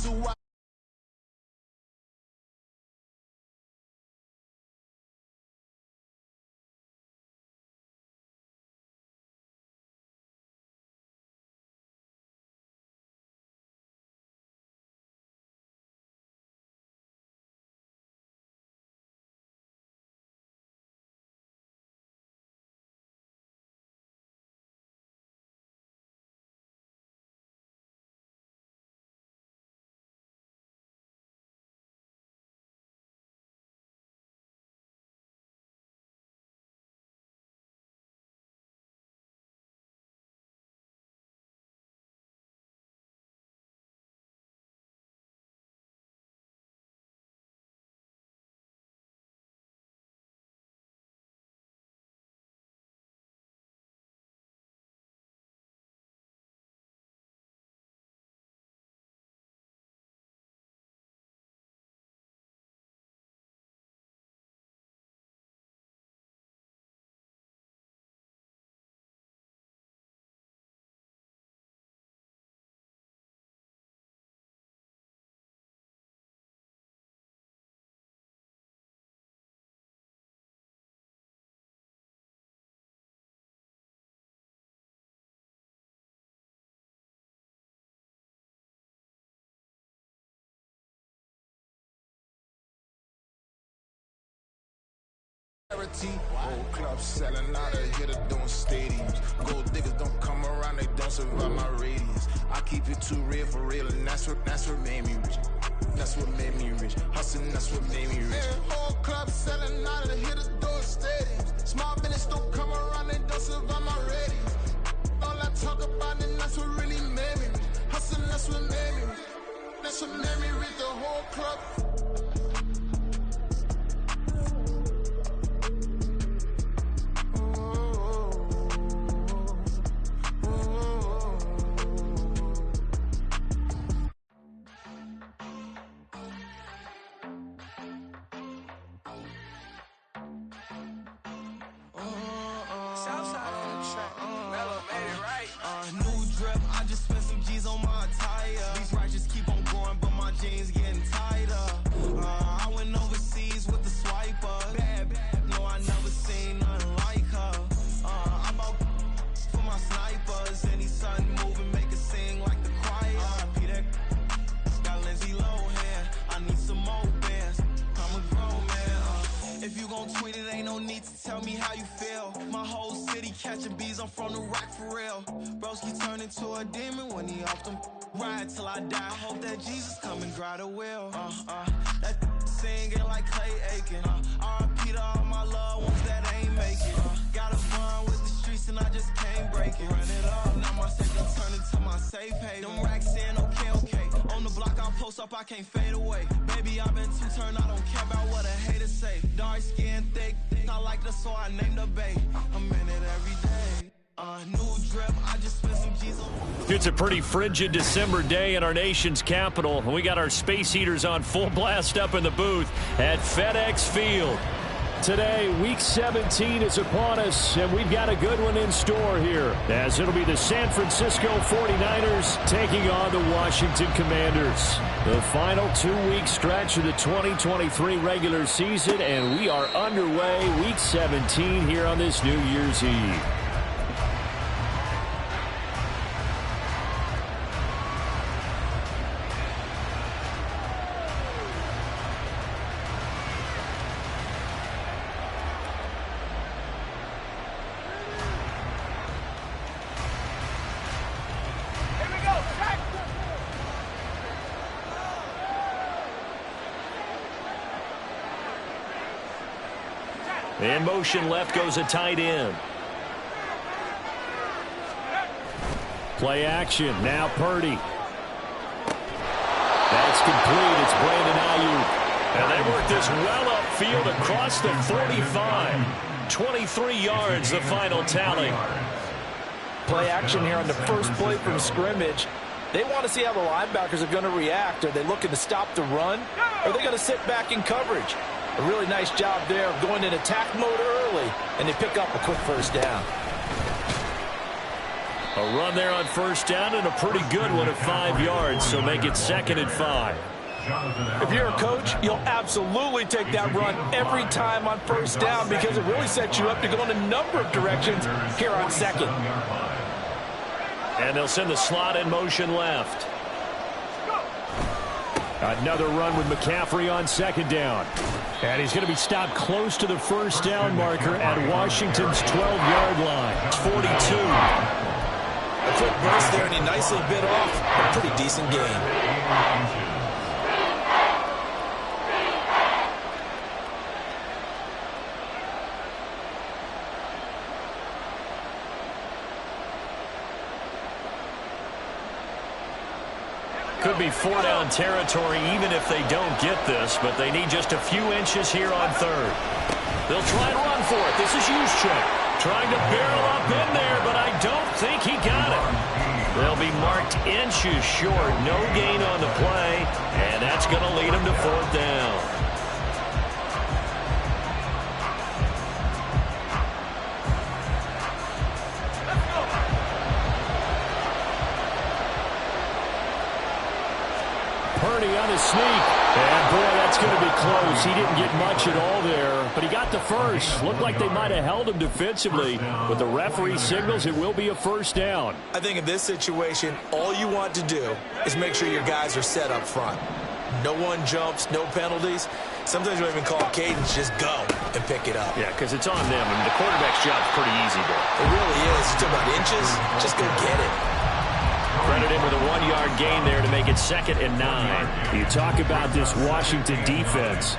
to whole club selling out of hitter doing stadiums. Gold diggers don't come around, they don't survive my radius. I keep it too real for real, and that's what made me rich. That's what made me rich. Hustling, that's what made me rich. Whole club selling out of hitters doing stadiums. Small business don't come around, they don't survive my radius. All I talk about, and that's what really made me rich. Hustling, that's what made me rich. That's what made me rich. The whole club. Till I die, hope that Jesus come and grab the wheel. That singing like Clay Aiken. R.I.P. to all my loved ones that ain't make it. Got a bond with the streets and I just can't break it. Run it up, now my safe done turned into my safe haven. Them racks in, okay. On the block I post up, I can't fade away. Baby, I've been too turned, I don't care about what a hater say. Dark skin, thick, I like the so I named the bae. I'm in it every day. New drip, I just spent some G's on. It's a pretty frigid December day in our nation's capital. We got our space heaters on full blast up in the booth at FedEx Field. Today, Week 17 is upon us, and we've got a good one in store here, as it'll be the San Francisco 49ers taking on the Washington Commanders. The final 2-week stretch of the 2023 regular season, and we are underway Week 17 here on this New Year's Eve. In motion left goes a tight end. Play action. Now Purdy. That's complete. It's Brandon Ayuk. And they work this well upfield across the 45. 23 yards, the final tally. Play action here on the first play from scrimmage. They want to see how the linebackers are going to react. Are they looking to stop the run? Or are they going to sit back in coverage? A really nice job there of going in attack mode early, and they pick up a quick first down. A run there on first down and a pretty good one at 5 yards, so make it 2nd and 5. If you're a coach, you'll absolutely take that run every time on first down because it really sets you up to go in a number of directions here on 2nd. And they'll send the slot in motion left. Another run with McCaffrey on 2nd down. And he's going to be stopped close to the first down marker at Washington's 12-yard line. It's 42. A quick burst there, and he nicely bit off a pretty decent gain. Could be 4-down territory even if they don't get this, but they need just a few inches here on 3rd. They'll try and run for it. This is Juszczyk trying to barrel up in there, but I don't think he got it. They'll be marked inches short. No gain on the play, and that's going to lead them to 4th down. Purdy on his sneak. And, boy, that's going to be close. He didn't get much at all there, but he got the first. Looked like they might have held him defensively, but the referee signals it will be a 1st down. I think in this situation, all you want to do is make sure your guys are set up front. No one jumps, no penalties. Sometimes you don't even call cadence, just go and pick it up. Yeah, because it's on them, and the quarterback's job's pretty easy there. It really is. You talk about inches, just go get it. Credit him with a 1-yard gain there to make it 2nd and 9. You talk about this Washington defense.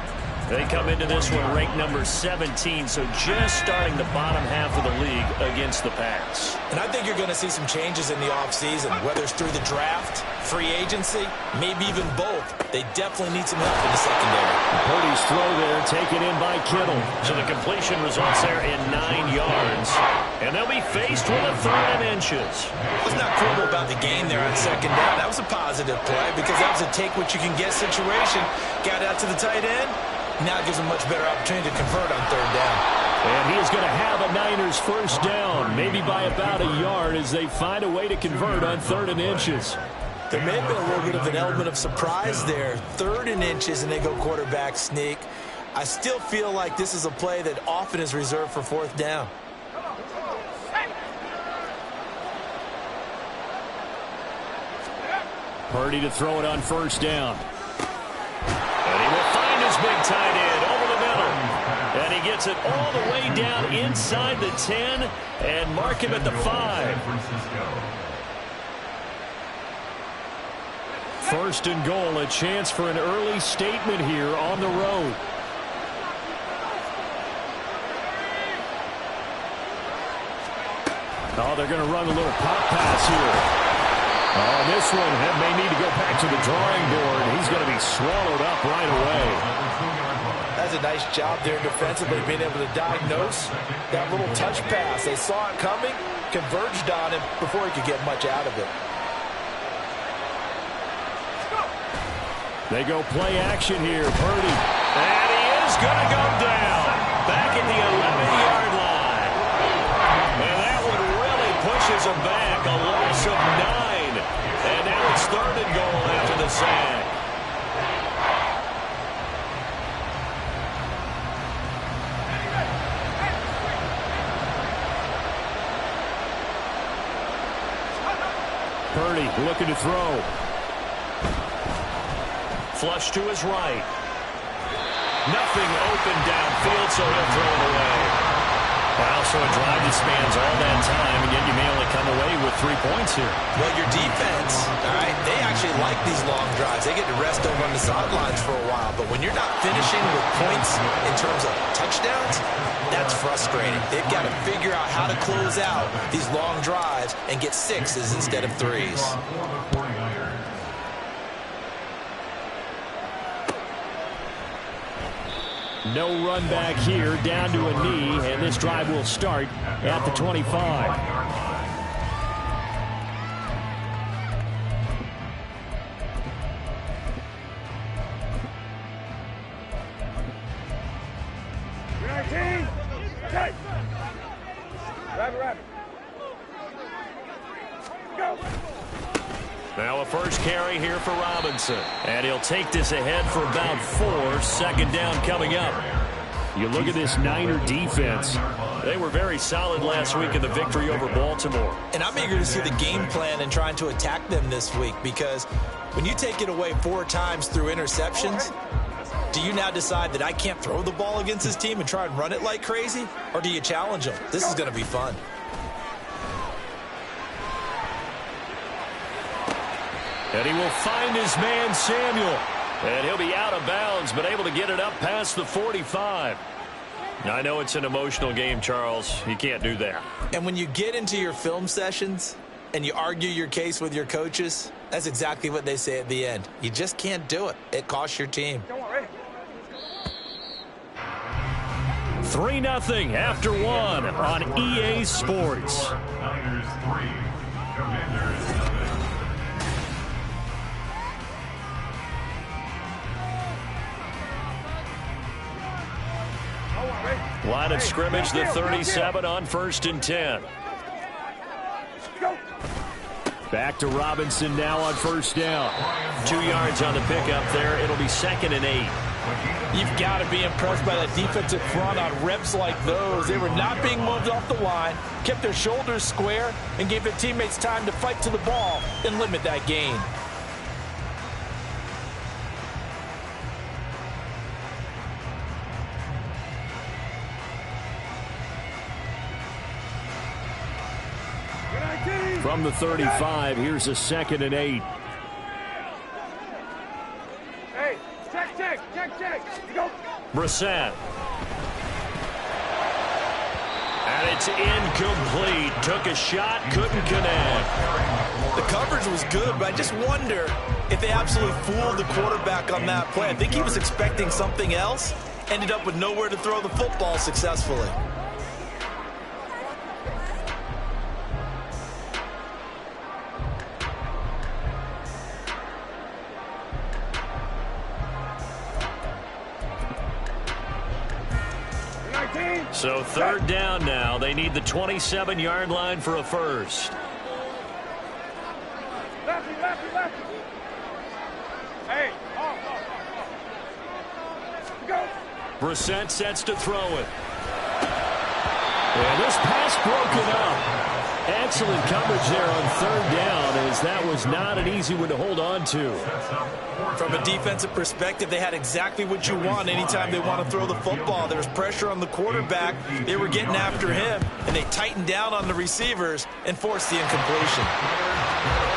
They come into this one ranked number 17, so just starting the bottom half of the league against the pass. And I think you're going to see some changes in the offseason, whether it's through the draft, free agency, maybe even both. They definitely need some help in the secondary. Purdy's throw there, taken in by Kittle. So the completion results there in 9 yards. And they'll be faced with a 3rd and inches. What's not cool about the gain there on 2nd down? That was a positive play because that was a take-what-you-can-get situation. Got out to the tight end. Now it gives them much better opportunity to convert on 3rd down. And he is going to have a Niners 1st down, maybe by about a yard as they find a way to convert on 3rd and inches. There may have been a little bit of an element of surprise there. 3rd and inches, and they go quarterback sneak. I still feel like this is a play that often is reserved for 4th down. Purdy to throw it on 1st down. And he will find his big tight end over the middle. And he gets it all the way down inside the 10 and mark him at the 5. 1st and goal, a chance for an early statement here on the road. Oh, they're going to run a little pop pass here. Oh, this one may need to go back to the drawing board. He's going to be swallowed up right away. That's a nice job there defensively, being able to diagnose that little touch pass. They saw it coming, converged on him before he could get much out of it. They go play action here. Purdy. And he is going to go down. Back at the 11-yard line. And that one really pushes him back. A loss of 9. And now it's 3rd and goal after the sack. Purdy looking to throw. Flush to his right. Nothing open downfield, so he'll throw it away. Well, so a drive that spans all that time, and yet you may only come away with 3 points here. Well, your defense, all right, they actually like these long drives. They get to rest over on the sidelines for a while, but when you're not finishing with points in terms of touchdowns, that's frustrating. They've got to figure out how to close out these long drives and get 6s instead of 3s. No run back here, down to a knee, and this drive will start at the 25. carry here for Robinson. And he'll take this ahead for about 4. Second down coming up. You look at this Niner defense. They were very solid last week in the victory over Baltimore. And I'm eager to see the game plan and trying to attack them this week, because when you take it away 4 times through interceptions, do you now decide that I can't throw the ball against this team and try and run it like crazy? Or do you challenge them? This is going to be fun. And he will find his man, Samuel. And he'll be out of bounds, but able to get it up past the 45. I know it's an emotional game, Charles. You can't do that. And when you get into your film sessions and you argue your case with your coaches, that's exactly what they say at the end. You just can't do it. It costs your team. 3-0 after 1 on EA Sports. Niners 3, Commanders 7. Line of scrimmage, the 37 on 1st and 10. Back to Robinson now on 1st down. 2 yards on the pickup there. It'll be 2nd and 8. You've got to be impressed by that defensive front on reps like those. They were not being moved off the line, kept their shoulders square, and gave their teammates time to fight to the ball and limit that gain. From the 35, here's a 2nd and 8. Hey, check. You go. Brissett. And it's incomplete. Took a shot, couldn't connect. The coverage was good, but I just wonder if they absolutely fooled the quarterback on that play. I think he was expecting something else, ended up with nowhere to throw the football successfully. So 3rd down now. They need the 27-yard line for a first. Lefty. Hey, go. Brissett sets to throw it. And this pass broken up. Excellent coverage there on 3rd down, as that was not an easy one to hold on to. From a defensive perspective, they had exactly what you want anytime they want to throw the football. There was pressure on the quarterback. They were getting after him, and they tightened down on the receivers and forced the incompletion.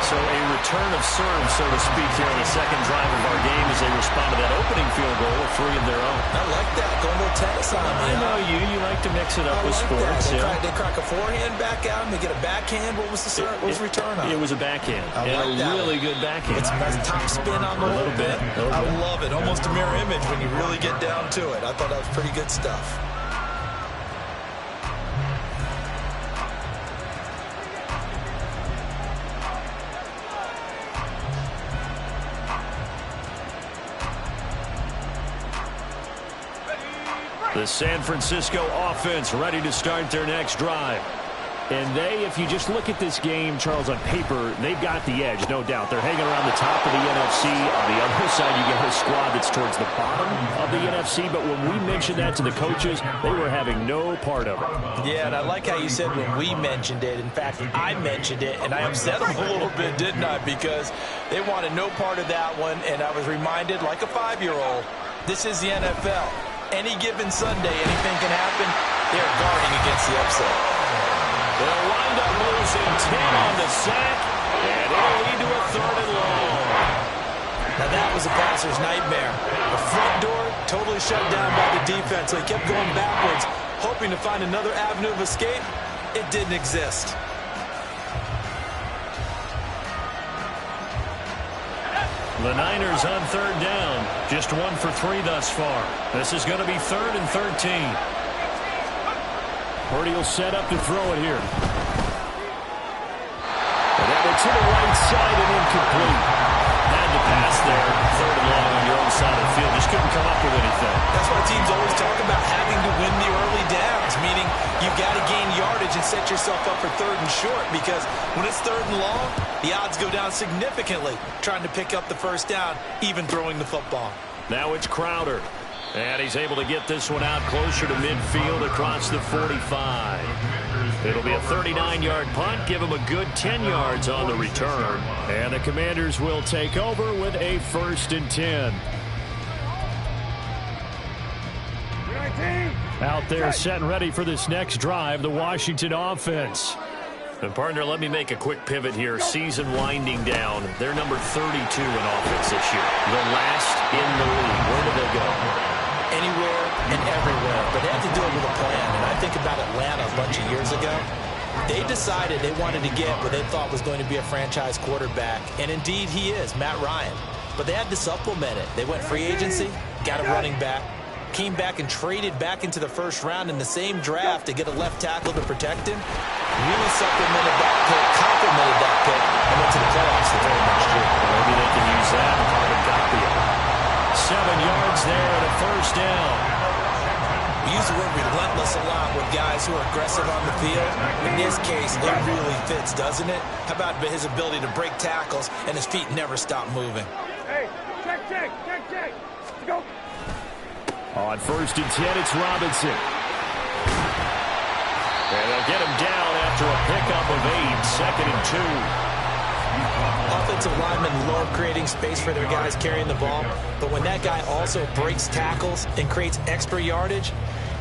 So a return of serve, so to speak, here on the second drive of our game as they respond to that opening field goal with 3 of their own. I like that. Going a little tennis on them. I know you. You like to mix it up with sports. They crack a forehand back out, and they get a backhand. What was the return on? It was a backhand. I like a really good backhand. It's a top spin on the little bit. I love it. Almost a mirror image when you really get down to it. I thought that was pretty good stuff. The San Francisco offense ready to start their next drive. And they, if you just look at this game, Charles, on paper, they've got the edge, no doubt. They're hanging around the top of the NFC. On the other side, you get a squad that's towards the bottom of the NFC. But when we mentioned that to the coaches, they were having no part of it. Yeah, and I like how you said when we mentioned it. In fact, I mentioned it, and I upset them a little bit, didn't I? Because they wanted no part of that one, and I was reminded, like a 5-year-old, this is the NFL. Any given Sunday, anything can happen. They're guarding against the upset. They'll wind up losing 10 on the sack, and it'll lead to a 3rd and long. Now that was a passer's nightmare. The front door totally shut down by the defense, so he kept going backwards, hoping to find another avenue of escape. It didn't exist. The Niners on 3rd down. Just 1 for 3 thus far. This is going to be 3rd and 13. Purdy will set up to throw it here. And that to the right side and incomplete. Had to pass there. 3rd and long on your own side of the field. Just couldn't come up with anything. That's why teams always talk about having to win the early downs, meaning you've got to gain yardage and set yourself up for 3rd and short, because when it's 3rd and long, the odds go down significantly trying to pick up the first down, even throwing the football. Now it's Crowder. And he's able to get this one out closer to midfield across the 45. It'll be a 39-yard punt. Give him a good 10 yards on the return. And the Commanders will take over with a 1st and 10. Out there set and ready for this next drive, the Washington offense. And partner, let me make a quick pivot here. Season winding down. They're number 32 in offense this year. The last in the league. Where do they go? Anywhere and everywhere. But they had to do it with a plan. And I think about Atlanta a bunch of years ago. They decided they wanted to get what they thought was going to be a franchise quarterback. And indeed he is, Matt Ryan. But they had to supplement it. They went free agency, got a running back, came back and traded back into the 1st round in the same draft to get a left tackle to protect him. Really supplemented that pick, complemented that pick, and went to the playoffs the very next year. Maybe they can use that in carbon copy. 7 yards there and a 1st down. We use the word relentless a lot with guys who are aggressive on the field. In this case, it really fits, doesn't it? How about his ability to break tackles and his feet never stop moving? Hey, check. Go. On 1st and 10, it's Robinson. And they'll get him down after a pickup of 8, 2nd and 2. Offensive linemen love creating space for their guys carrying the ball, but when that guy also breaks tackles and creates extra yardage,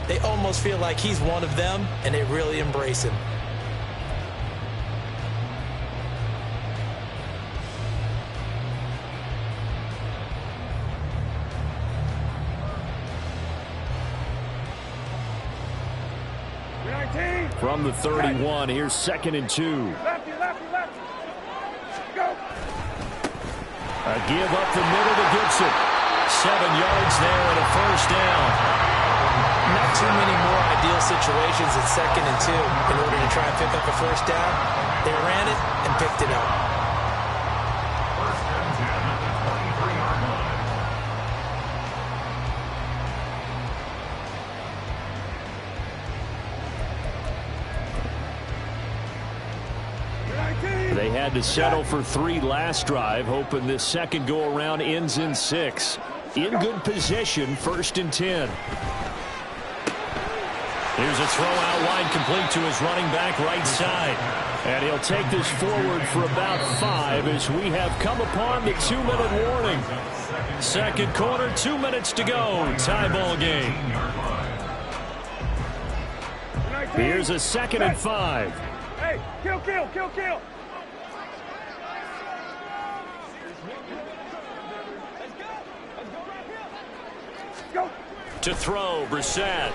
they almost feel like he's one of them, and they really embrace him. From the 31, here's 2nd and 2. Lefty. Go. A give up the middle to Gibson. 7 yards there and a 1st down. Not too many more ideal situations at 2nd and 2 in order to try and pick up a 1st down. They ran it and picked it up. They had to settle for 3 last drive, hoping this second go-around ends in 6. In good position, 1st and 10. Here's a throw out wide, complete to his running back right side. And he'll take this forward for about 5 as we have come upon the 2-minute warning. 2nd quarter, 2 minutes to go. Tie ball game. Here's a 2nd and 5. Hey, kill. Go. To throw, Brissett.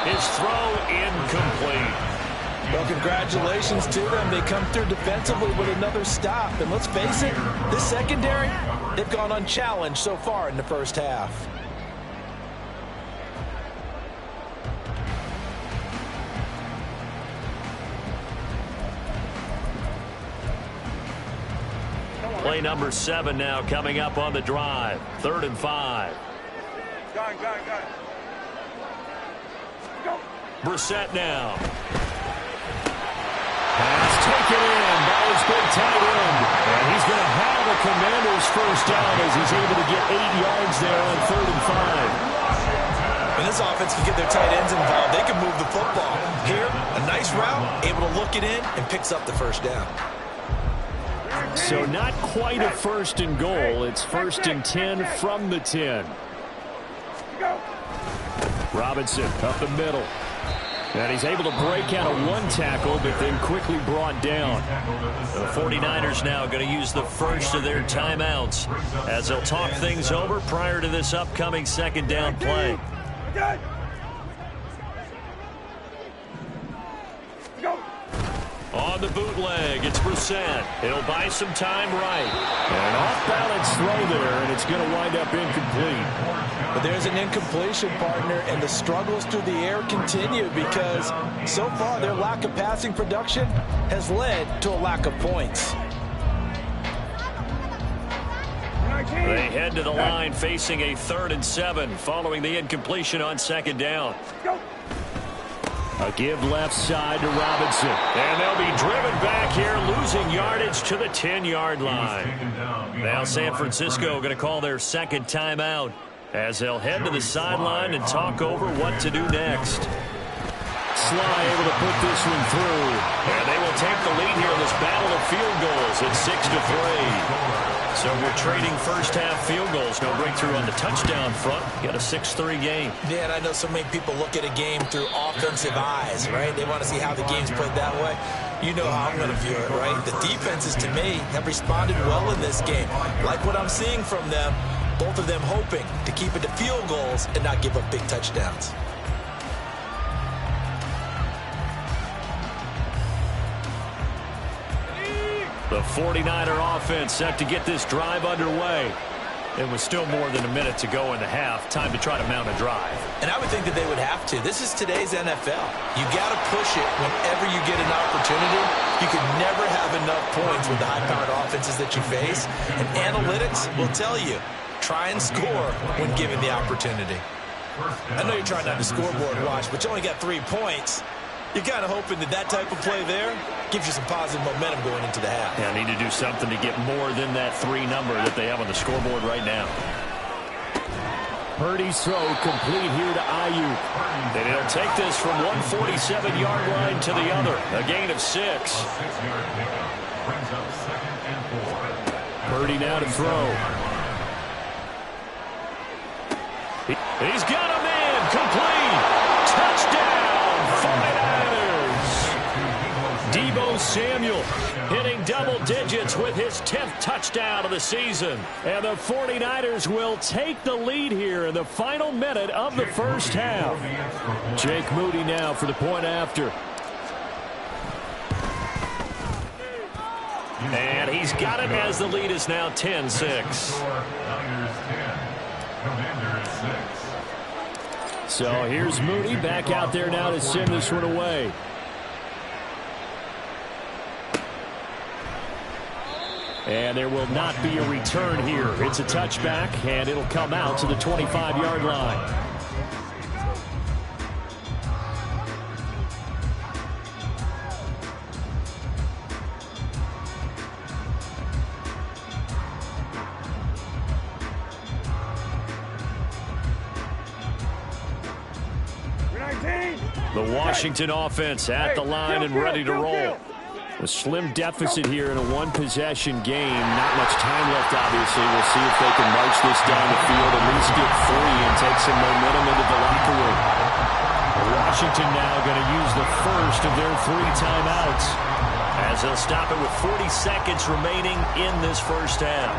His throw incomplete. Well, congratulations to them. They come through defensively with another stop. And let's face it, this secondary, they've gone unchallenged so far in the 1st half. Play number 7 now coming up on the drive. 3rd and 5. Got it. Go. Brissett now. Pass taken in by his big tight end. And he's going to have a Commanders 1st down as he's able to get 8 yards there on 3rd and 5. When this offense can get their tight ends involved, they can move the football. Here, a nice route, able to look it in, and picks up the 1st down. So not quite a 1st and goal. It's 1st and 10 from the 10. Robinson up the middle. And he's able to break out of 1 tackle, but then quickly brought down. The 49ers now going to use the first of their timeouts as they'll talk things over prior to this upcoming 2nd down play. On the bootleg, it's Brissett. He'll buy some time right. And an off-balance throw there, and it's going to wind up incomplete. But there's an incompletion, partner, and the struggles through the air continue because so far their lack of passing production has led to a lack of points. They head to the line facing a 3rd and 7 following the incompletion on 2nd down. A give left side to Robinson. And they'll be driven back here, losing yardage to the 10-yard line. Now San Francisco going to call their second timeout as they'll head to the sideline and talk over what to do next. Sly able to put this one through. And they will take the lead here in this battle of field goals at 6-3. So we're trading first-half field goals. No breakthrough on the touchdown front. Got a 6-3 game. Yeah, and I know so many people look at a game through offensive eyes, right? They want to see how the game's played that way. You know how I'm going to view it, right? The defenses, to me, have responded well in this game. Like what I'm seeing from them, both of them hoping to keep it to field goals and not give up big touchdowns. The 49er offense set to get this drive underway. It was still more than a minute to go in the half. Time to try to mount a drive. And I would think that they would have to. This is today's NFL. You got to push it whenever you get an opportunity. You can never have enough points with the high-powered offenses that you face. And analytics will tell you, try and score when given the opportunity. I know you're trying not to scoreboard watch, but you only got 3 points. You're kind of hoping that that type of play there gives you some positive momentum going into the half. Yeah, need to do something to get more than that 3 number that they have on the scoreboard right now. Purdy's throw complete here to Ayuk. And he'll take this from 147-yard line to the other. A gain of 6. Purdy now to throw. He's got a man. Complete. Touchdown. 49ers. Deebo Samuel hitting double digits with his 10th touchdown of the season. And the 49ers will take the lead here in the final minute of the first half. Jake Moody now for the point after. And he's got it as the lead is now 10-6. So here's Moody back out there now to send this one away. And there will not be a return here. It's a touchback, and it'll come out to the 25-yard line. The Washington offense at the line and ready to roll. A slim deficit here in a one-possession game. Not much time left, obviously. We'll see if they can march this down the field, at least get 3 and take some momentum into the locker room. Washington now going to use the first of their 3 timeouts as they'll stop it with 40 seconds remaining in this first half.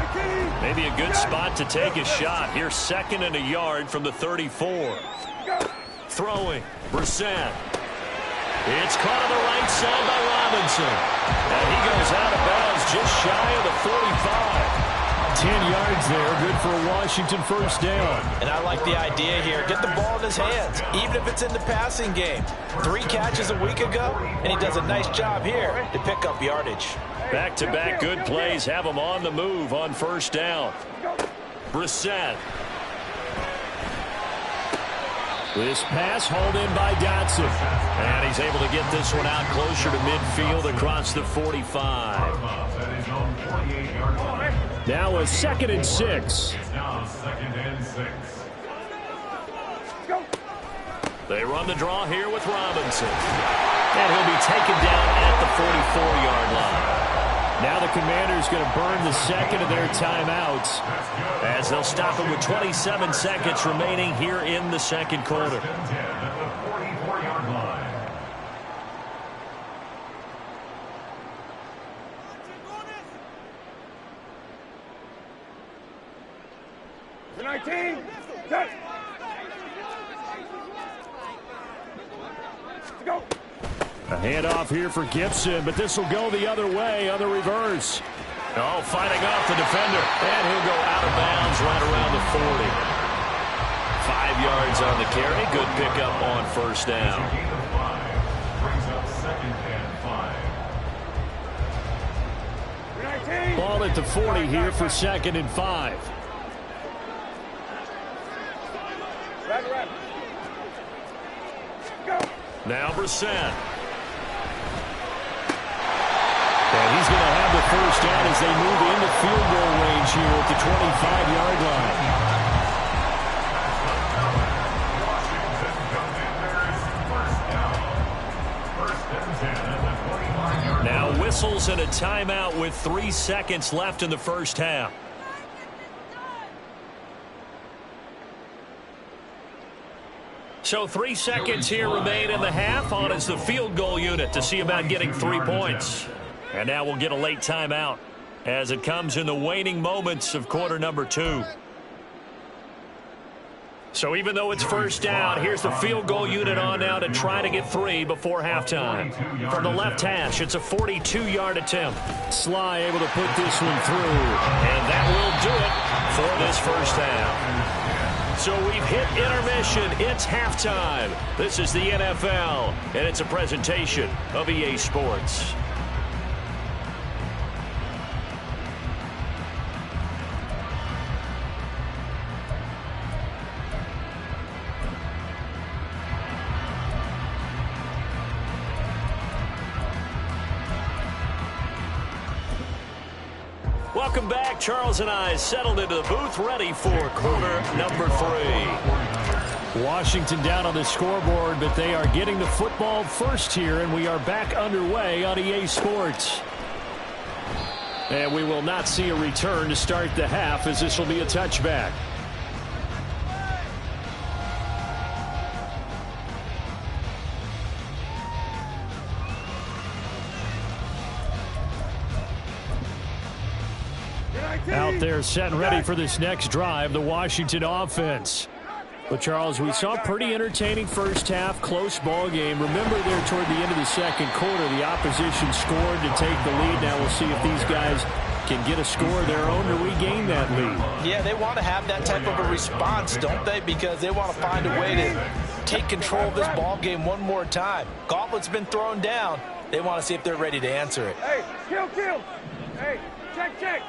Maybe a good spot to take a shot. Here's 2nd and a yard from the 34. Throwing. Brissett. It's caught on the right side by Robinson. And he goes out of bounds just shy of the 45. 10 yards there. Good for a Washington first down. And I like the idea here. Get the ball in his hands, even if it's in the passing game. 3 catches a week ago, and he does a nice job here to pick up yardage. Back-to-back good plays have him on the move on first down. Brissett. This pass hauled in by Dotson. And he's able to get this one out closer to midfield across the 45. Now a 2nd and 6. They run the draw here with Robinson. And he'll be taken down at the 44-yard line. Now the Commanders going to burn the 2nd of their timeouts as they'll stop it with 27 seconds remaining here in the 2nd quarter. For 19, set. Let's go. A handoff here for Gibson, but this will go the other way on the reverse. Oh, fighting off the defender. And he'll go out of bounds right around the 40. 5 yards on the carry. Good pickup on first down. Ball at the 40 here for 2nd and 5. Now Brissett. And he's going to have the first down as they move into field goal range here at the 25-yard line. Now whistles and a timeout with 3 seconds left in the first half. So 3 seconds here remain in the half. On is the field goal unit to see about getting 3 points. And now we'll get a late timeout as it comes in the waning moments of quarter number 2. So even though it's first down, here's the field goal unit on now to try to get 3 before halftime. From the left hash, it's a 42-yard attempt. Sly able to put this one through. And that will do it for this first half. So we've hit intermission. It's halftime. This is the NFL, and it's a presentation of EA Sports. Welcome back. Charles and I settled into the booth, ready for quarter number 3. Washington down on the scoreboard, but they are getting the football first here, and we are back underway on EA Sports. And we will not see a return to start the half, as this will be a touchback. Out there set and ready for this next drive, the Washington offense. But, Charles, we saw a pretty entertaining first half, close ball game. Remember there toward the end of the second quarter, the opposition scored to take the lead. Now we'll see if these guys can get a score of their own to regain that lead. Yeah, they want to have that type of a response, don't they? Because they want to find a way to take control of this ball game one more time. Gauntlet's been thrown down. They want to see if they're ready to answer it. Hey, kill. Hey, check.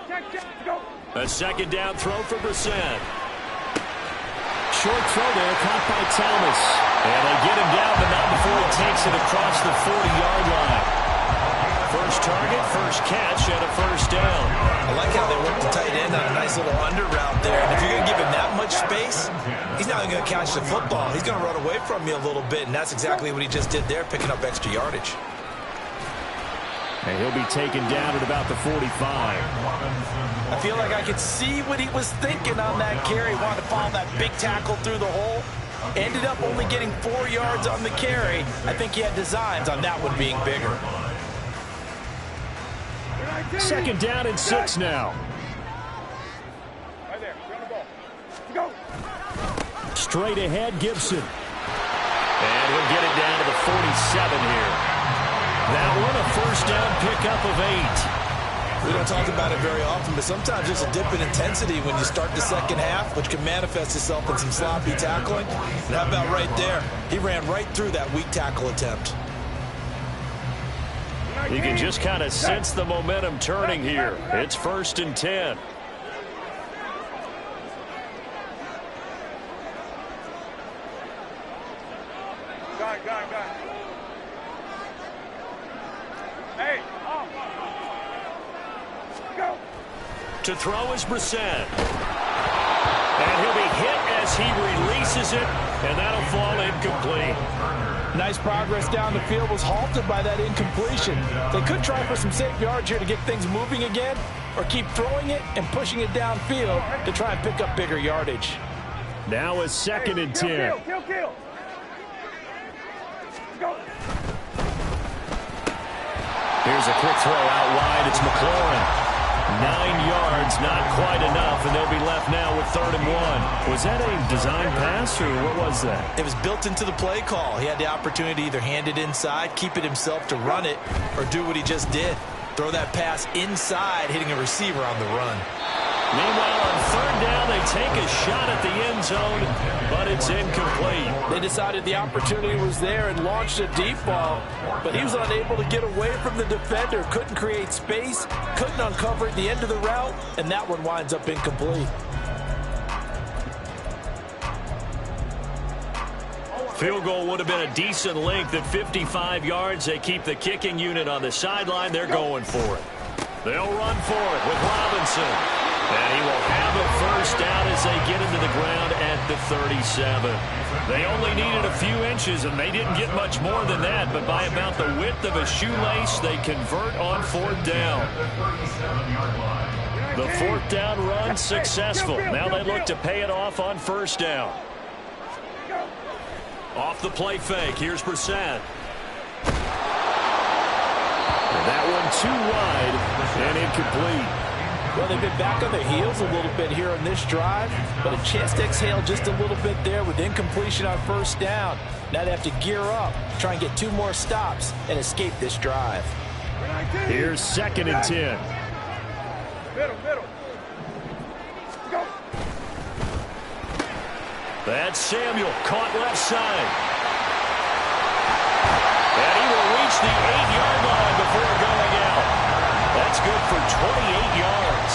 Go. A second down throw for Brissett. Short throw there, caught by Thomas. And they get him down, but not before he takes it across the 40-yard line. First target, first catch, and a first down. I like how they work the tight end on a nice little under route there. And if you're going to give him that much space, he's not going to catch the football. He's going to run away from you a little bit, and that's exactly what he just did there, picking up extra yardage. And he'll be taken down at about the 45. I feel like I could see what he was thinking on that carry. Wanted to follow that big tackle through the hole. Ended up only getting 4 yards on the carry. I think he had designs on that one being bigger. Second down and 6 now. Right there. Run the ball. Go. Straight ahead, Gibson. And he'll get it down to the 47 here. That one a first down pickup of 8. We don't talk about it very often, but sometimes there's a dip in intensity when you start the second half, which can manifest itself in some sloppy tackling. And how about right there? He ran right through that weak tackle attempt. You can just kind of sense the momentum turning here. It's 1st and 10. Got. Hey, go. To throw is Brissett. And he'll be hit as he releases it, and that'll fall incomplete. Nice progress down the field, was halted by that incompletion. They could try for some safe yards here to get things moving again, or keep throwing it and pushing it downfield to try and pick up bigger yardage. Now a 2nd and 10. Kill. Go. Here's a quick throw out wide. It's McLaurin. 9 yards, not quite enough, and they'll be left now with 3rd and 1. Was that a design pass, or what was that? It was built into the play call. He had the opportunity to either hand it inside, keep it himself to run it, or do what he just did. Throw that pass inside, hitting a receiver on the run. Meanwhile, on 3rd down, they take a shot at the end zone, but it's incomplete. They decided the opportunity was there and launched a deep ball, but he was unable to get away from the defender, couldn't create space, couldn't uncover at the end of the route, and that one winds up incomplete. Field goal would have been a decent length at 55 yards. They keep the kicking unit on the sideline. They're going for it. They'll run for it with Robinson. And he will have a first down as they get into the ground at the 37. They only needed a few inches, and they didn't get much more than that. But by about the width of a shoelace, they convert on fourth down. The fourth down run successful. Now they look to pay it off on first down. Off the play fake. Here's Brissett. And that one too wide and incomplete. Well, they've been back on their heels a little bit here on this drive, but a chance to exhale just a little bit there with incompletion on first down. Now they have to gear up, try and get 2 more stops, and escape this drive. Here's 2nd and 10. Middle. Go. That's Samuel, caught left side. And he will reach the 8-yard line before going out. That's good for 28 yards.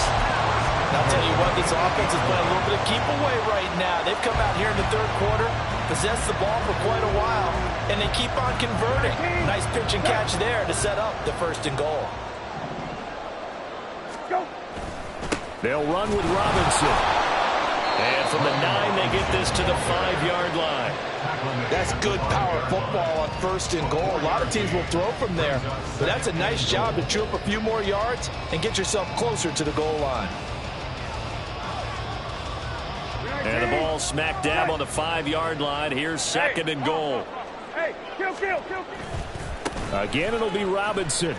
I'll tell you what, this offense is playing a little bit of keep away right now. They've come out here in the third quarter, possessed the ball for quite a while, and they keep on converting. Nice pitch and catch there to set up the 1st and goal. Go. They'll run with Robinson. And from the 9, they get this to the 5-yard line. That's good power football on 1st and goal. A lot of teams will throw from there, but that's a nice job to chew up a few more yards and get yourself closer to the goal line. And the ball smack dab on the 5-yard line. Here's 2nd and goal. Hey, kill. Again, it'll be Robinson.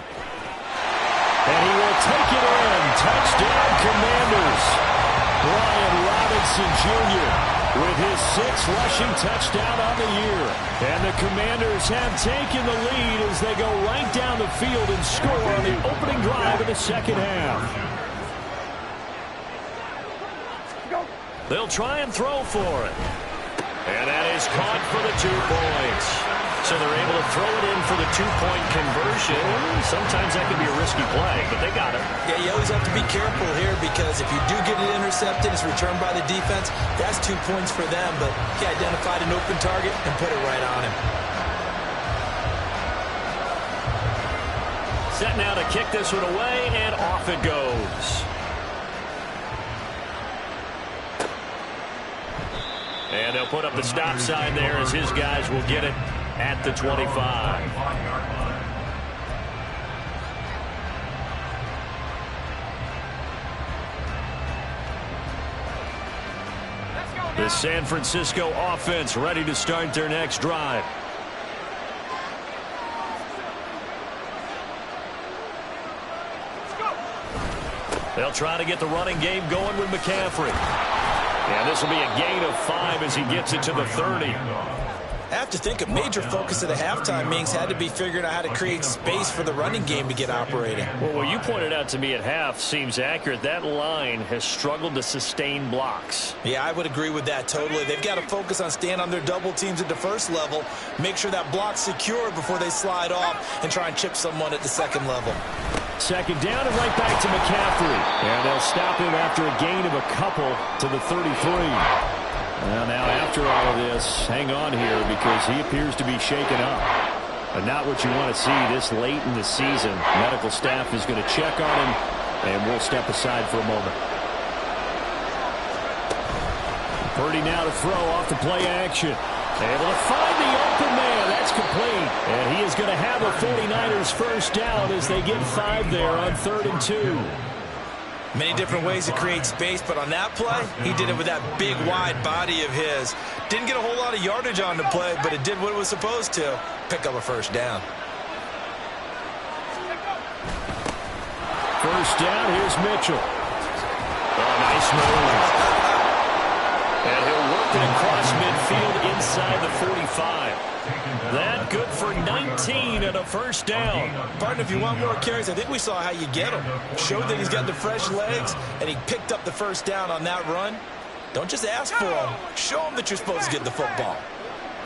And he will take it in. Touchdown, Commanders. Brian Robinson Jr. with his 6th rushing touchdown on the year. And the Commanders have taken the lead as they go right down the field and score on the opening drive of the second half. They'll try and throw for it. And that is caught for the 2 points. So they're able to throw it in for the 2-point conversion. Sometimes that can be a risky play, but they got it. Yeah, you always have to be careful here because if you do get it intercepted, it's returned by the defense. That's 2 points for them, but he identified an open target and put it right on him. Set now to kick this one away, and off it goes. And they'll put up the stop sign there as his guys will get it at the 25. The San Francisco offense ready to start their next drive. They'll try to get the running game going with McCaffrey. And this will be a gain of 5 as he gets it to the 30. I have to think a major focus of the halftime meetings had to be figuring out how to create space for the running game to get operating. Well, what you pointed out to me at half seems accurate. That line has struggled to sustain blocks. Yeah, I would agree with that totally. They've got to focus on staying on their double teams at the first level, make sure that block's secure before they slide off and try and chip someone at the second level. 2nd down and right back to McCaffrey. And they'll stop him after a gain of a couple to the 33. Well, now after all of this, hang on here because he appears to be shaken up. But not what you want to see this late in the season. Medical staff is going to check on him, and we'll step aside for a moment. Purdy now to throw off the play action. Able to find the open man. That's complete. And he is going to have a 49ers first down as they get 5 there on 3rd and 2. Many different ways to create space, but on that play, he did it with that big, wide body of his. Didn't get a whole lot of yardage on the play, but it did what it was supposed to. Pick up a first down. First down, here's Mitchell. Oh, nice move. And he'll work it across midfield inside the 45. That good for 19 and a first down. Partner, if you want more carries, I think we saw how you get him. Showed that he's got the fresh legs, and he picked up the first down on that run. Don't just ask for him. Show him that you're supposed to get the football.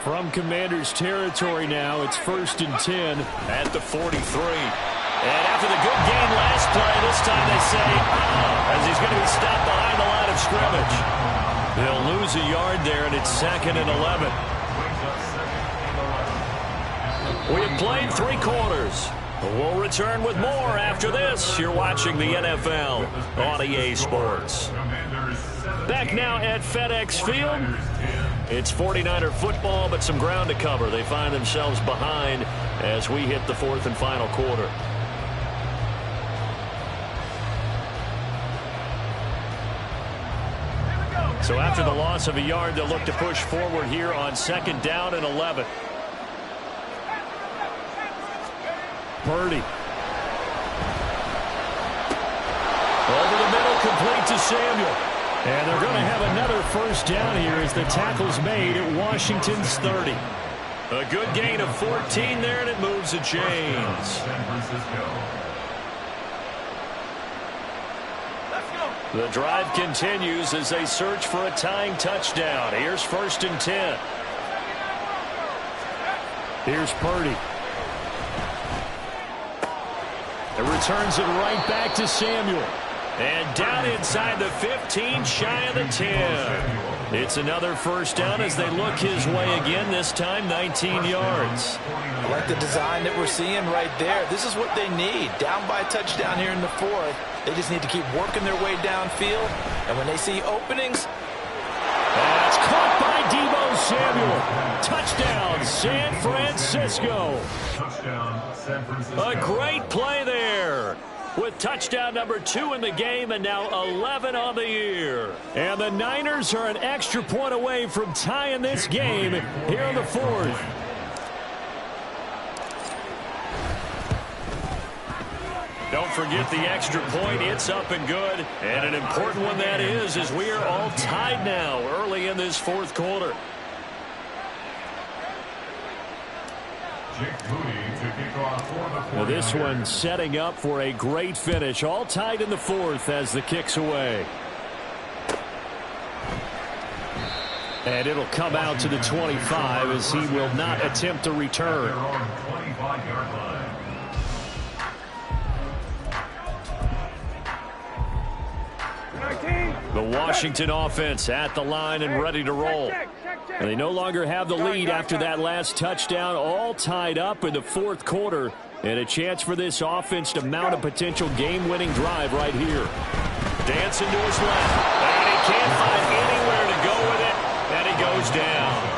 From Commanders territory now, it's 1st and 10 at the 43. And after the good gain last play, this time they say, as he's going to be stopped behind the line of scrimmage. They'll lose a yard there, and it's 2nd and 11. We have played 3 quarters. We'll return with more after this. You're watching the NFL on EA Sports. Back now at FedEx Field. It's 49er football, but some ground to cover. They find themselves behind as we hit the 4th and final quarter. So after the loss of a yard, they'll look to push forward here on 2nd down and 11. Purdy. Over the middle, complete to Samuel. And they're going to have another 1st down here as the tackle's made at Washington's 30. A good gain of 14 there, and it moves the chains. The drive continues as they search for a tying touchdown. Here's 1st and 10. Here's Purdy. It returns it right back to Samuel. And down inside the 15, shy of the 10. It's another 1st down as they look his way again, this time 19 yards. I like the design that we're seeing right there. This is what they need. Down by a touchdown here in the 4th. They just need to keep working their way downfield. And when they see openings. That's caught by Deebo Samuel. Touchdown, San Francisco. Touchdown, San Francisco. A great play there. With touchdown number 2 in the game and now 11 on the year. And the Niners are an extra point away from tying this game here in the 4th. Don't forget the extra point. It's up and good. And an important one that is, as we are all tied now early in this 4th quarter. Well, this one setting up for a great finish. All tied in the 4th as the kick's away. And it'll come out to the 25 as he will not attempt to return. The Washington offense at the line and ready to roll. And they no longer have the lead after that last touchdown. All tied up in the 4th quarter. And a chance for this offense to mount a potential game-winning drive right here. Dancing to his left. And he can't find anywhere to go with it. And he goes down.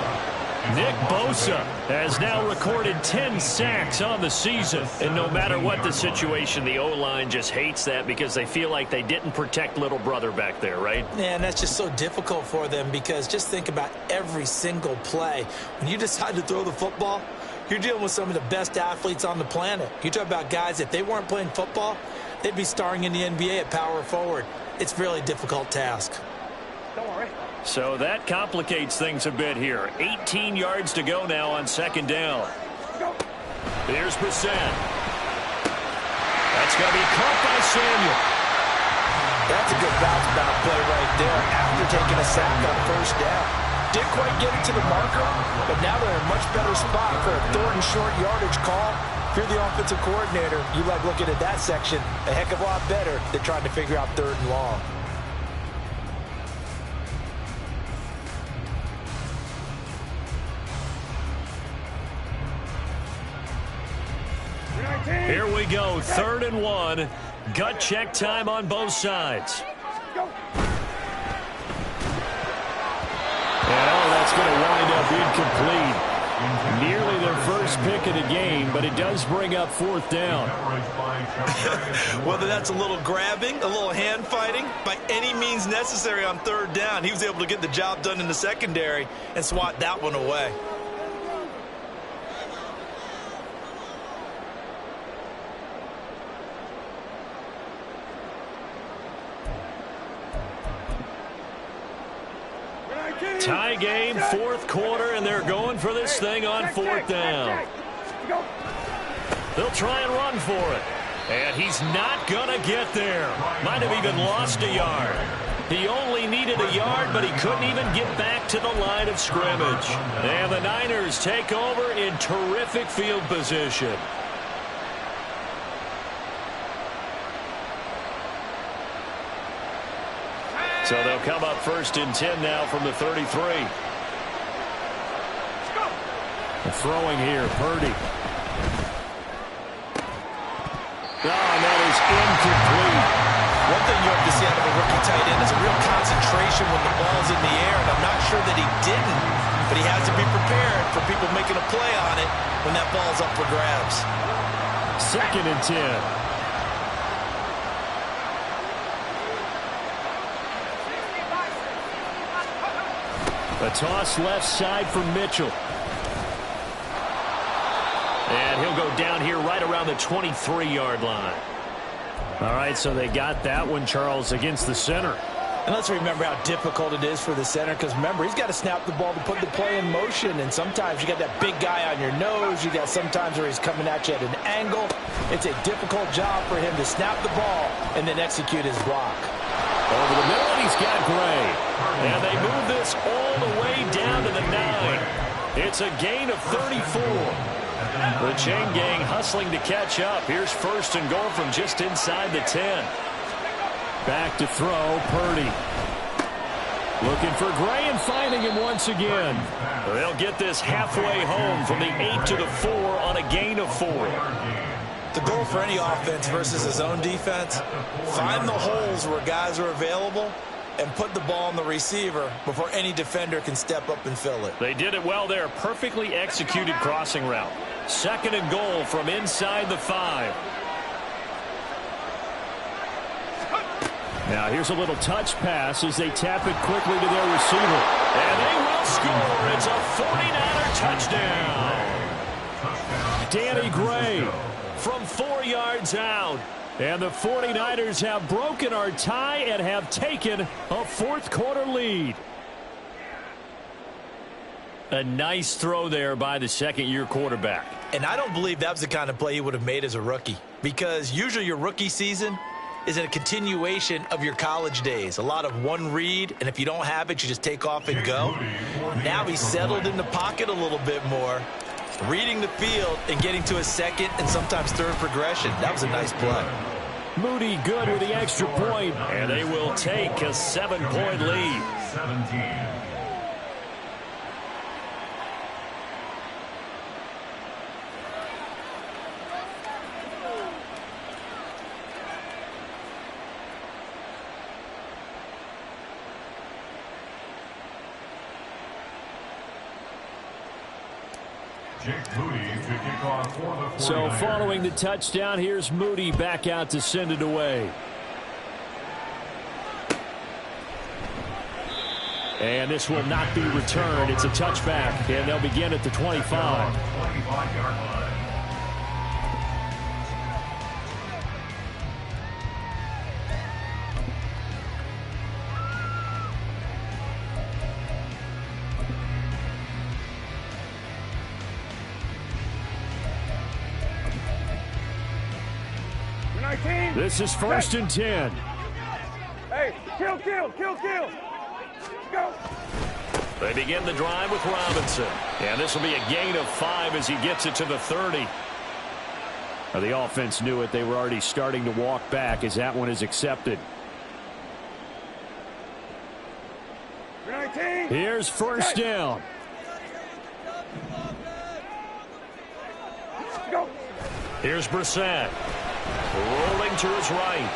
Nick Bosa has now recorded 10 sacks on the season. And no matter what the situation, the O-line just hates that because they feel like they didn't protect little brother back there, right? Yeah, and that's just so difficult for them because just think about every single play. When you decide to throw the football, you're dealing with some of the best athletes on the planet. You talk about guys, if they weren't playing football, they'd be starring in the NBA at power forward. It's a really difficult task. Don't worry. So that complicates things a bit here. 18 yards to go now on 2nd down. Here's Brissett. That's going to be caught by Samuel. That's a good bounce-back play right there after taking a sack on 1st down. Didn't quite get it to the marker, but now they're in a much better spot for a 3rd and short yardage call. If you're the offensive coordinator, you like looking at that section a heck of a lot better than trying to figure out 3rd and long. Here we go, 3rd and 1. Gut check time on both sides. And that's going to wind up incomplete. Nearly their first pick of the game, but it does bring up 4th down. Whether that's a little grabbing, a little hand fighting, by any means necessary on 3rd down, he was able to get the job done in the secondary and swat that one away. Tie game, 4th quarter, and they're going for this thing on 4th down. They'll try and run for it. And he's not going to get there. Might have even lost a yard. He only needed a yard, but he couldn't even get back to the line of scrimmage. And the Niners take over in terrific field position. So they'll come up 1st and 10 now from the 33. Throwing here, Purdy. and that is incomplete. One thing you have to see out of a rookie tight end is a real concentration when the ball's in the air, and I'm not sure that he didn't, but he has to be prepared for people making a play on it when that ball's up for grabs. 2nd and 10. A toss left side for Mitchell. And he'll go down here right around the 23-yard line. All right, so they got that one, Charles, against the center. And let's remember how difficult it is for the center, because remember, he's got to snap the ball to put the play in motion, and sometimes you got that big guy on your nose. You got sometimes where he's coming at you at an angle. It's a difficult job for him to snap the ball and then execute his block. Over the middle, and he's got Gray. And they move this all the way down to the 9. It's a gain of 34. The chain gang hustling to catch up. Here's 1st and goal from just inside the 10. Back to throw, Purdy. Looking for Gray and finding him once again. They'll get this halfway home from the 8 to the 4 on a gain of 4. The goal for any offense versus his own defense, find the holes where guys are available and put the ball on the receiver before any defender can step up and fill it. They did it well there. Perfectly executed crossing route. 2nd and goal from inside the 5. Now here's a little touch pass as they tap it quickly to their receiver. And they will score. It's a 49er touchdown. Danny Gray from 4 yards out. And the 49ers have broken our tie and have taken a 4th quarter lead. A nice throw there by the 2nd-year quarterback. And I don't believe that was the kind of play he would have made as a rookie, because usually your rookie season is a continuation of your college days. A lot of one read, and if you don't have it, you just take off and go. Now he's settled in the pocket a little bit more, reading the field and getting to a 2nd and sometimes 3rd progression. That was a nice play. Moody good with the extra point, and they will take a 7-point lead. 17. So following the touchdown, here's Moody back out to send it away. And this will not be returned. It's a touchback, and they'll begin at the 25. This is 1st and 10. Hey, kill. Go. They begin the drive with Robinson. And this will be a gain of 5 as he gets it to the 30. Now, the offense knew it. They were already starting to walk back as that one is accepted. Here's 1st down. Go. Here's Brissett. Rolling to his right.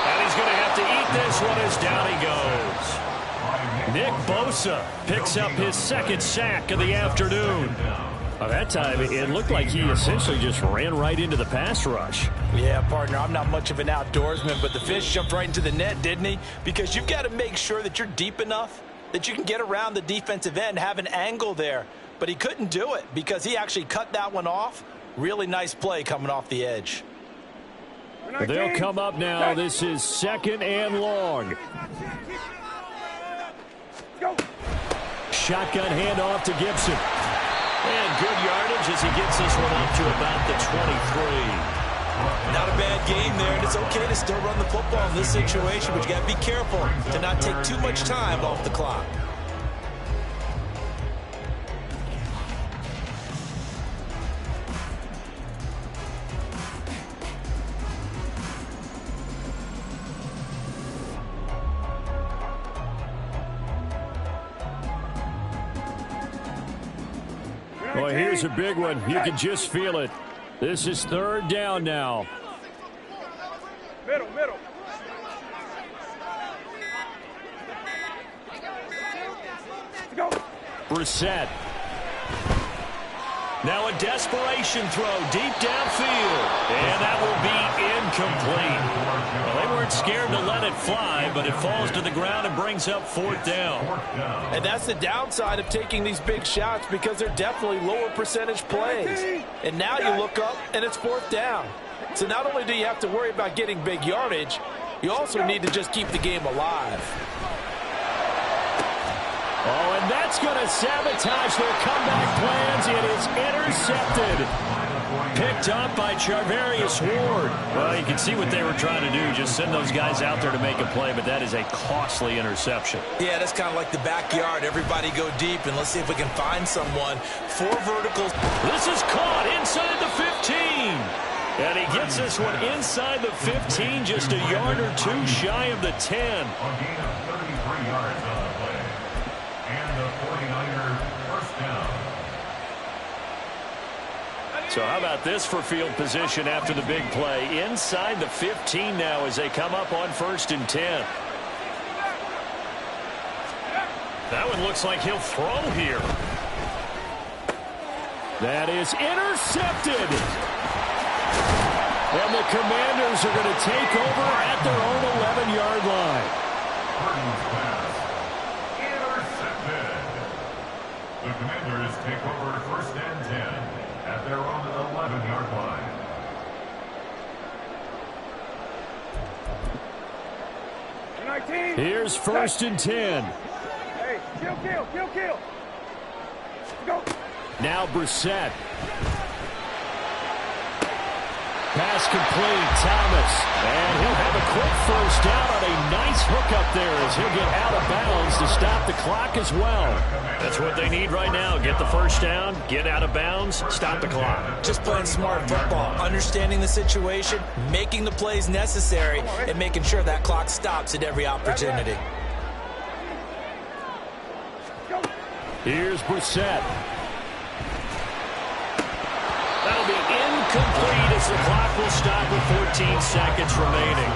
And he's going to have to eat this one as down he goes. Nick Bosa picks up his 2nd sack of the afternoon. By that time, it looked like he essentially just ran right into the pass rush. Yeah, partner, I'm not much of an outdoorsman, but the fish jumped right into the net, didn't he? Because you've got to make sure that you're deep enough that you can get around the defensive end, have an angle there. But he couldn't do it because he actually cut that one off. Really nice play coming off the edge. They'll come up now. This is 2nd and long. Go. Shotgun handoff to Gibson. And good yardage as he gets this one up to about the 23. Not a bad game there, and it's okay to still run the football in this situation, but you got to be careful to not take too much time off the clock. Well, here's a big one. You can just feel it. This is 3rd down now. Middle. Go. Brissett. Now a desperation throw deep downfield. And that will be incomplete. Well, they weren't scared to let it fly, but it falls to the ground and brings up 4th down. And that's the downside of taking these big shots, because they're definitely lower percentage plays. And now you look up and it's 4th down. So not only do you have to worry about getting big yardage, you also need to just keep the game alive. Oh, and that's going to sabotage their comeback plans. It is intercepted. Picked up by Charvarius Ward. Well, you can see what they were trying to do. Just send those guys out there to make a play, but that is a costly interception. Yeah, that's kind of like the backyard. Everybody go deep, and let's see if we can find someone. 4 verticals. This is caught inside the 15. And he gets this one inside the 15, just a yard or 2 shy of the 10. A gain of 33 yards on the play. And the 49er first down. So how about this for field position after the big play? Inside the 15 now as they come up on 1st and 10. That one looks like he'll throw here. That is intercepted. And the Commanders are going to take over at their own 11-yard line. Burton's pass. Intercepted. The Commanders take over 1st and 10 at their own 11-yard line. Here's 1st and 10. Hey, kill. Go. Now Brissett. Pass complete, Thomas. And he'll have a quick 1st down on a nice hook up there as he'll get out of bounds to stop the clock as well. That's what they need right now. Get the 1st down, get out of bounds, stop the clock. Just playing smart football, understanding the situation, making the plays necessary, and making sure that clock stops at every opportunity. Here's Brissett. That'll be incomplete as the clock will stop with 14 seconds remaining.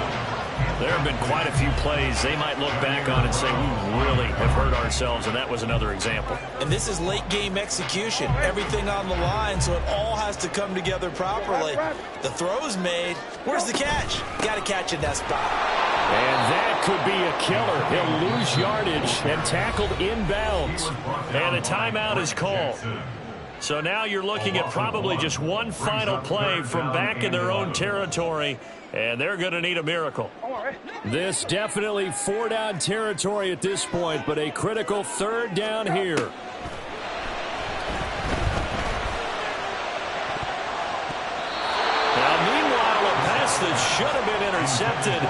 There have been quite a few plays they might look back on and say, we really have hurt ourselves, and that was another example. And this is late game execution. Everything on the line, so it all has to come together properly. The throw's made. Where's the catch? Got to catch in that spot. And that could be a killer. He'll lose yardage and tackled inbounds. And a timeout is called. So now you're looking at probably just one final play from back in their own territory, and they're going to need a miracle. This definitely 4-down territory at this point, but a critical 3rd down here. Now, meanwhile, a pass that should have been intercepted,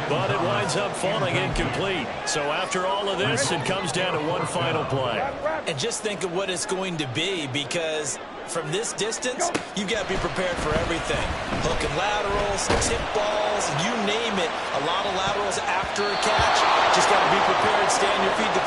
but it winds up falling incomplete. So after all of this, it comes down to one final play. And just think of what it's going to be, because from this distance, you've got to be prepared for everything. Hook and laterals, tip balls, you name it. A lot of laterals after a catch. Just got to be prepared, stay on your feet defensively.